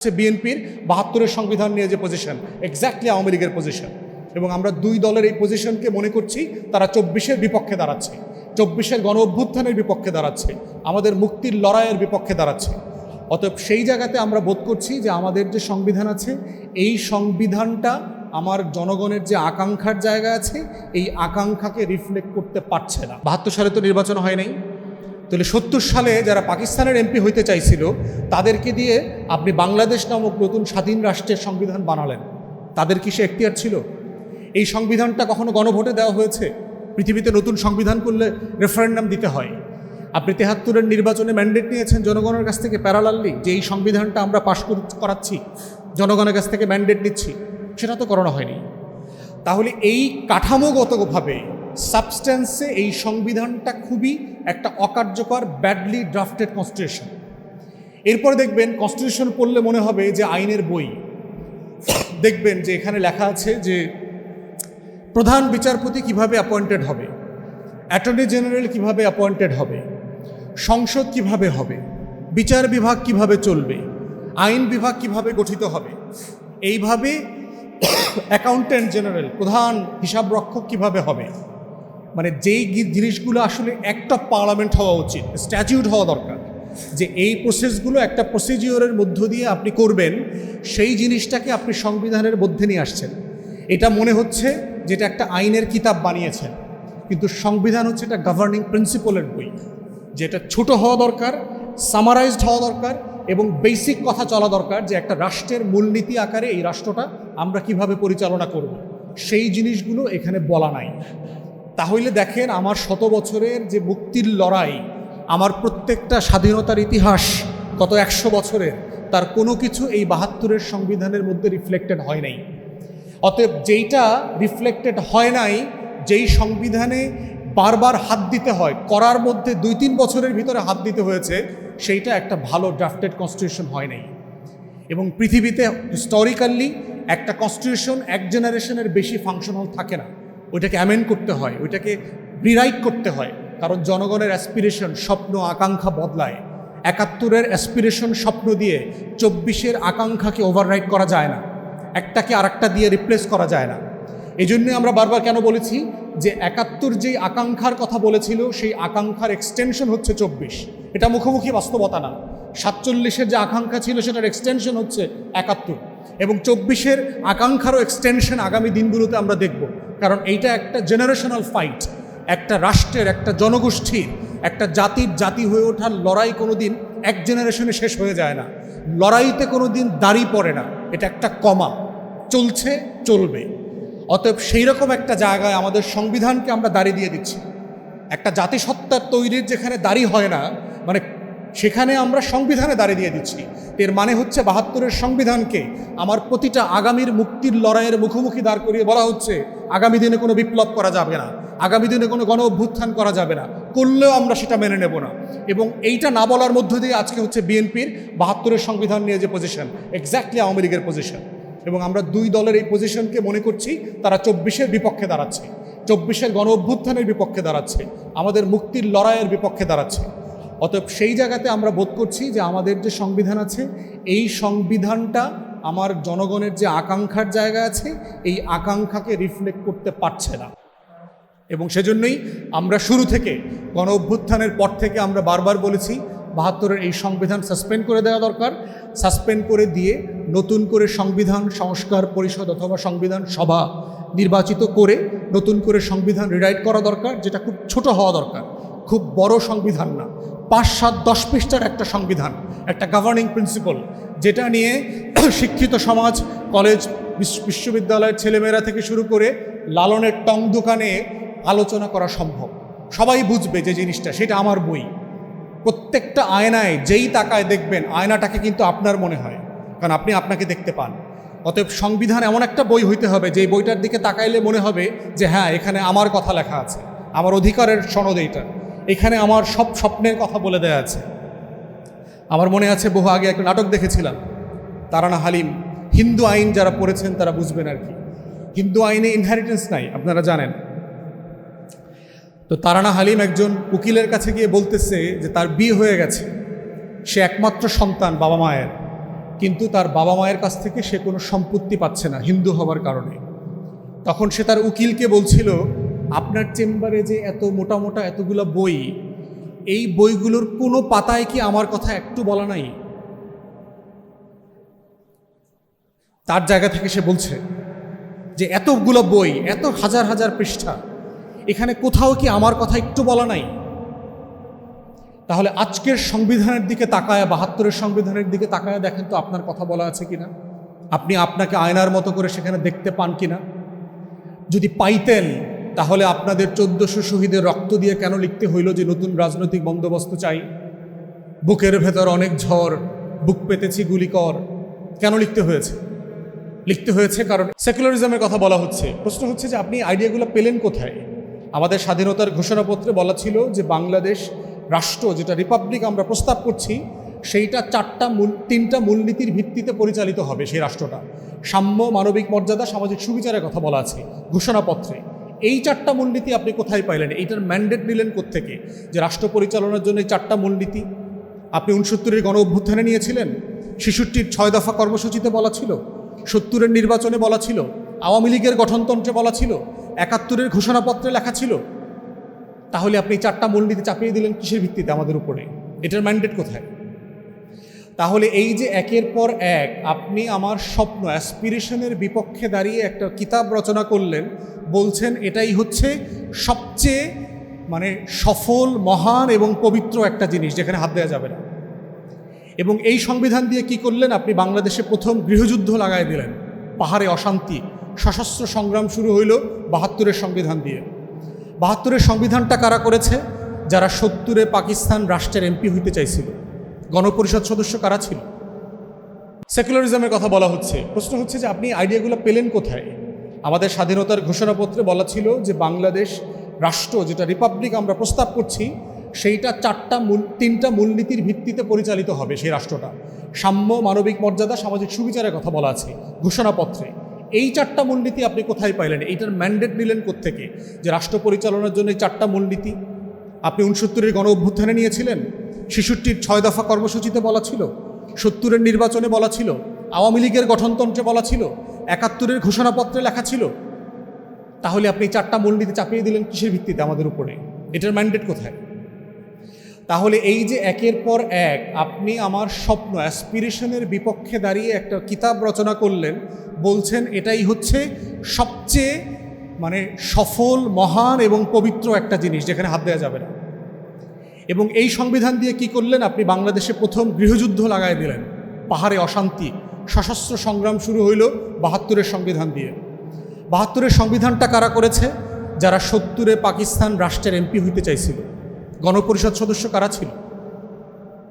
বিএনপির ৭২-এর সংবিধান নিয়ে যে পজিশন এক্স্যাক্টলি আওয়ামী লীগের পজিশন, এবং আমরা দুই দলের এই পজিশনকে মনে করছি তারা ২৪-এর বিপক্ষে দাঁড়াচ্ছে, ২৪-এর গণ অভ্যুত্থানের বিপক্ষে দাঁড়াচ্ছে, আমাদের মুক্তির লড়াইয়ের বিপক্ষে দাঁড়াচ্ছে। অতএব সেই জায়গাতে আমরা বোধ করছি যে আমাদের যে সংবিধান আছে এই সংবিধানটা আমার জনগণের যে আকাঙ্ক্ষার জায়গা আছে এই আকাঙ্ক্ষাকে রিফ্লেক্ট করতে পারছে না। ৭২ সালে তো নির্বাচন হয় নাই, তাহলে ৭০ সালে যারা পাকিস্তানের এমপি হইতে চাইছিল তাদেরকে দিয়ে আপনি বাংলাদেশ নামক নতুন স্বাধীন রাষ্ট্রের সংবিধান বানালেন, তাদের কি সে এখতিয়ার ছিল? এই সংবিধানটা কখনো গণভোটে দেওয়া হয়েছে? পৃথিবীতে নতুন সংবিধান করলে রেফারেন্ডাম দিতে হয়। আপনি ৭৩-এর নির্বাচনে ম্যান্ডেট নিয়েছেন জনগণের কাছ থেকে প্যারালালি, যে এই সংবিধানটা আমরা পাশ করাচ্ছি, জনগণের কাছ থেকে ম্যান্ডেট নিচ্ছি, সেটা তো করানো হয়নি। তাহলে এই কাঠামোগতভাবে সাবস্ট্যান্সে এই সংবিধানটা খুবই একটা অকার্যকর ব্যাডলি ড্রাফটেড কনস্টিটিউশন। এরপরে দেখবেন কনস্টিটিউশন পড়লে মনে হবে যে আইনের বই। দেখবেন যে এখানে লেখা আছে যে প্রধান বিচারপতি কিভাবে অ্যাপয়েন্টেড হবে, অ্যাটর্নি জেনারেল কিভাবে অ্যাপয়েন্টেড হবে, সংসদ কিভাবে হবে, বিচার বিভাগ কিভাবে চলবে, আইন বিভাগ কিভাবে গঠিত হবে, এইভাবে অ্যাকাউন্ট্যান্ট জেনারেল প্রধান হিসাবরক্ষক কিভাবে হবে। মানে যেই জিনিসগুলো আসলে একটা পার্লামেন্ট হওয়া উচিত, স্ট্যাটিউট হওয়া দরকার, যে এই প্রসেসগুলো একটা প্রসিজিওরের মধ্য দিয়ে আপনি করবেন, সেই জিনিসটাকে আপনি সংবিধানের মধ্যে নিয়ে আসছেন। এটা মনে হচ্ছে যেটা একটা আইনের কিতাব বানিয়েছেন, কিন্তু সংবিধান হচ্ছে একটা গভর্নিং প্রিন্সিপলের বই, যেটা ছোট হওয়া দরকার, সামারাইজড হওয়া দরকার, এবং বেসিক কথা চলা দরকার যে একটা রাষ্ট্রের মূলনীতি আকারে এই রাষ্ট্রটা আমরা কিভাবে পরিচালনা করব, সেই জিনিসগুলো এখানে বলা নাই। তাহলে দেখেন আমার ১০০ বছরের যে মুক্তির লড়াই, আমার প্রত্যেকটা স্বাধীনতার ইতিহাস গত ১০০ বছরের, তার কোনো কিছু এই ৭২-এর সংবিধানের মধ্যে রিফ্লেক্টেড হয় নাই। অতএব যেইটা রিফ্লেক্টেড হয় নাই, যেই সংবিধানে বারবার হাত দিতে হয়, করার মধ্যে ২-৩ বছরের ভিতরে হাত দিতে হয়েছে, সেইটা একটা ভালো ড্রাফটেড কনস্টিটিউশন হয় নাই। এবং পৃথিবীতে হিস্টোরিক্যালি একটা কনস্টিটিউশন এক জেনারেশনের বেশি ফাংশনাল থাকে না, ওইটাকে অ্যামেন্ড করতে হয়, ওইটাকে রিরাইট করতে হয়, কারণ জনগণের অ্যাসপিরেশন, স্বপ্ন, আকাঙ্ক্ষা বদলায়। ৭১-এর অ্যাসপিরেশন স্বপ্ন দিয়ে ২৪-এর আকাঙ্ক্ষাকে ওভাররাইট করা যায় না, একটাকে আরেকটা দিয়ে রিপ্লেস করা যায় না। এই জন্যই আমরা বারবার কেন বলেছি যে ৭১ যেই আকাঙ্ক্ষার কথা বলেছিল সেই আকাঙ্ক্ষার এক্সটেনশন হচ্ছে ২৪, এটা মুখোমুখি বাস্তবতা না। ৪৭-এর যে আকাঙ্ক্ষা ছিল সেটার এক্সটেনশন হচ্ছে ৭১, এবং ২৪-এর আকাঙ্ক্ষারও এক্সটেনশন আগামী দিনগুলোতে আমরা দেখব, কারণ এইটা একটা জেনারেশনাল ফাইট। একটা রাষ্ট্রের, একটা জনগোষ্ঠীর, একটা জাতির জাতি হয়ে ওঠার লড়াই কোনো দিন এক জেনারেশনে শেষ হয়ে যায় না, লড়াইতে কোনো দিন দাঁড়ি পড়ে না, এটা একটা কমা, চলছে, চলবে। অতএব সেই রকম একটা জায়গায় আমাদের সংবিধানকে আমরা দাঁড়ি দিয়ে দিচ্ছি। একটা জাতিসত্তার তৈরির যেখানে দাঁড়ি হয় না, মানে সেখানে আমরা সংবিধানে দাঁড়িয়ে দিয়ে দিচ্ছি। এর মানে হচ্ছে ৭২-এর সংবিধানকে আমার প্রতিটা আগামীর মুক্তির লড়াইয়ের মুখোমুখি দাঁড় করিয়ে বলা হচ্ছে আগামী দিনে কোনো বিপ্লব করা যাবে না, আগামী দিনে কোনো গণ অভ্যুত্থান করা যাবে না, করলেও আমরা সেটা মেনে নেব না। এবং এইটা না বলার মধ্য দিয়ে আজকে হচ্ছে বিএনপির ৭২-এর সংবিধান নিয়ে যে পজিশন এক্স্যাক্টলি আওয়ামী লীগের পজিশন, এবং আমরা দুই দলের এই পজিশনকে মনে করছি তারা ২৪-এর বিপক্ষে দাঁড়াচ্ছে, ২৪-এর গণ অভ্যুত্থানের বিপক্ষে দাঁড়াচ্ছে, আমাদের মুক্তির লড়াইয়ের বিপক্ষে দাঁড়াচ্ছে। অতএব সেই জায়গাতে আমরা বোধ করছি যে আমাদের যে সংবিধান আছে এই সংবিধানটা আমার জনগণের যে আকাঙ্ক্ষার জায়গা আছে এই আকাঙ্ক্ষাকে রিফ্লেক্ট করতে পারছে না। এবং সেজন্যই আমরা শুরু থেকে গণ অভ্যুত্থানের পর থেকে আমরা বারবার বলেছি ৭২-এর এই সংবিধান সাসপেন্ড করে দেওয়া দরকার, সাসপেন্ড করে দিয়ে নতুন করে সংবিধান সংস্কার পরিষদ অথবা সংবিধান সভা নির্বাচিত করে নতুন করে সংবিধান রিরাইট করা দরকার, যেটা খুব ছোট হওয়া দরকার, খুব বড় সংবিধান না, ৫-৭-১০ পৃষ্ঠার একটা সংবিধান, একটা গভর্নিং প্রিন্সিপল, যেটা নিয়ে শিক্ষিত সমাজ, কলেজ, বিশ্ববিদ্যালয়ের ছেলেমেয়েরা থেকে শুরু করে লালনের টং দোকানে আলোচনা করা সম্ভব। সবাই বুঝবে যে জিনিসটা, সেটা আমার বই। প্রত্যেকটা আয়নায় যেই তাকায় দেখবেন আয়নাটাকে কিন্তু আপনার মনে হয়, কারণ আপনি আপনাকে দেখতে পান। অতএব সংবিধান এমন একটা বই হইতে হবে যে বইটার দিকে তাকাইলে মনে হবে যে হ্যাঁ, এখানে আমার কথা লেখা আছে, আমার অধিকারের সনদ এইটা, এখানে আমার সব স্বপ্নের কথা বলে দেয়া আছে। আমার মনে আছে বহু আগে একটা নাটক দেখেছিলাম, তারানা হালিম। হিন্দু আইন যারা পড়েছেন তারা বুঝবেন আর কি। হিন্দু আইনে ইনহেরিটেন্স নাই, আপনারা জানেন। তো তারানা হালিম একজন উকিলের কাছে গিয়ে বলতেছে যে তার বিয়ে হয়ে গেছে, সে একমাত্র সন্তান বাবা মায়ের, কিন্তু তার বাবা মায়ের কাছ থেকে সে কোনো সম্পত্তি পাচ্ছে না হিন্দু হবার কারণে। তখন সে তার উকিলকে বলছিল, আপনার চেম্বারে যে এত মোটা মোটা এতগুলো বই, এই বইগুলোর কোনো পাতায় কি আমার কথা একটু বলা নাই? তার জায়গা থেকে সে বলছে যে এতগুলো বই, এত হাজার হাজার পৃষ্ঠা, এখানে কোথাও কি আমার কথা একটু বলা নাই? তাহলে আজকের সংবিধানের দিকে তাকায়, ৭২-এর সংবিধানের দিকে তাকায় দেখেন তো আপনার কথা বলা আছে কিনা, আপনি আপনাকে আয়নার মতো করে সেখানে দেখতে পান কিনা। যদি পাইতেন তাহলে আপনাদের ১৪০০ শহীদের রক্ত দিয়ে কেন লিখতে হইল যে নতুন রাজনৈতিক বন্দোবস্ত চাই, বুকের ভেতর অনেক ঝড়, বুক পেতেছি গুলিকর, কেন লিখতে হয়েছে? লিখতে হয়েছে কারণ সেকুলারিজমের কথা বলা হচ্ছে। প্রশ্ন হচ্ছে যে আপনি আইডিয়াগুলো পেলেন কোথায়? আমাদের স্বাধীনতার ঘোষণাপত্রে বলা ছিল যে বাংলাদেশ রাষ্ট্র, যেটা রিপাবলিক আমরা প্রস্তাব করছি, সেইটা তিনটা মূলনীতির ভিত্তিতে পরিচালিত হবে। সেই রাষ্ট্রটা সাম্য, মানবিক মর্যাদা, সামাজিক সুবিচারের কথা বলা আছে ঘোষণাপত্রে। এই 4টা মূলনীতি আপনি কোথায় পাইলেন? এইটার ম্যান্ডেট নিলেন কোত্থেকে যে রাষ্ট্র পরিচালনার জন্য এই 4টা মূলনীতি? আপনি 69-এর গণ অভ্যুত্থানে নিয়েছিলেন, 66-র 6 দফা কর্মসূচিতে বলা ছিল, 70-এর নির্বাচনে বলা ছিল, আওয়ামী লীগের গঠনতন্ত্রে বলা ছিল, 71-এর ঘোষণাপত্রে লেখা ছিল। তাহলে আপনি 4টা মূলনীতি চাপিয়ে দিলেন কিসের ভিত্তিতে আমাদের উপরে? এটার ম্যান্ডেট কোথায়? তাহলে এই যে একের পর এক আপনি আমার স্বপ্ন, অ্যাসপিরেশনের বিপক্ষে দাঁড়িয়ে একটা কিতাব রচনা করলেন, বলছেন এটাই হচ্ছে সবচেয়ে সফল, মহান এবং পবিত্র একটা জিনিস যেখানে হাত দেওয়া যাবে না। এবং এই সংবিধান দিয়ে কি করলেন? আপনি বাংলাদেশে প্রথম গৃহযুদ্ধ লাগাই দিলেন, পাহাড়ে অশান্তি, সশস্ত্র সংগ্রাম শুরু হইল ৭২-এর সংবিধান দিয়ে। ৭২-এর সংবিধানটা কারা করেছে? যারা 70-এ পাকিস্তান রাষ্ট্রের এমপি হইতে চাইছিল। গণপরিষদ সদস্য কারা ছিল? সেকুলারিজমের কথা বলা হচ্ছে। প্রশ্ন হচ্ছে যে আপনি আইডিয়াগুলো পেলেন কোথায়? আমাদের স্বাধীনতার ঘোষণাপত্রে বলা ছিল যে বাংলাদেশ রাষ্ট্র, যেটা রিপাবলিক আমরা প্রস্তাব করছি, সেইটা তিনটা মূলনীতির ভিত্তিতে পরিচালিত হবে। সেই রাষ্ট্রটা সাম্য, মানবিক মর্যাদা, সামাজিক সুবিচারের কথা বলা আছে ঘোষণাপত্রে। এই 4টা মূলনীতি আপনি কোথায় পাইলেন? এইটার ম্যান্ডেট নিলেন কোত্থেকে যে রাষ্ট্র পরিচালনার জন্য এই 4টা মূলনীতি? আপনি 69-এর গণ অভ্যুত্থানে নিয়েছিলেন, 66-র 6 দফা কর্মসূচিতে বলা ছিল, 70-এর নির্বাচনে বলা ছিল, আওয়ামী লীগের গঠনতন্ত্রে বলা ছিল, 71-এর ঘোষণাপত্রে লেখা ছিল। তাহলে আপনি 4টা মূলনীতি চাপিয়ে দিলেন কিসের ভিত্তিতে আমাদের উপরে? এটার ম্যান্ডেট কোথায়? তাহলে এই যে একের পর এক আপনি আমার স্বপ্ন, অ্যাসপিরেশনের বিপক্ষে দাঁড়িয়ে একটা কিতাব রচনা করলেন, বলছেন এটাই হচ্ছে সবচেয়ে সফল, মহান এবং পবিত্র একটা জিনিস যেখানে হাত দেওয়া যাবে না। এবং এই সংবিধান দিয়ে কি করলেন? আপনি বাংলাদেশে প্রথম গৃহযুদ্ধ লাগাই দিলেন, পাহাড়ে অশান্তি, সশস্ত্র সংগ্রাম শুরু হইল ৭২-এর সংবিধান দিয়ে। ৭২-এর সংবিধানটা কারা করেছে? যারা 70-এ পাকিস্তান রাষ্ট্রের এমপি হইতে চাইছিল। গণপরিষদ সদস্য কারা ছিল?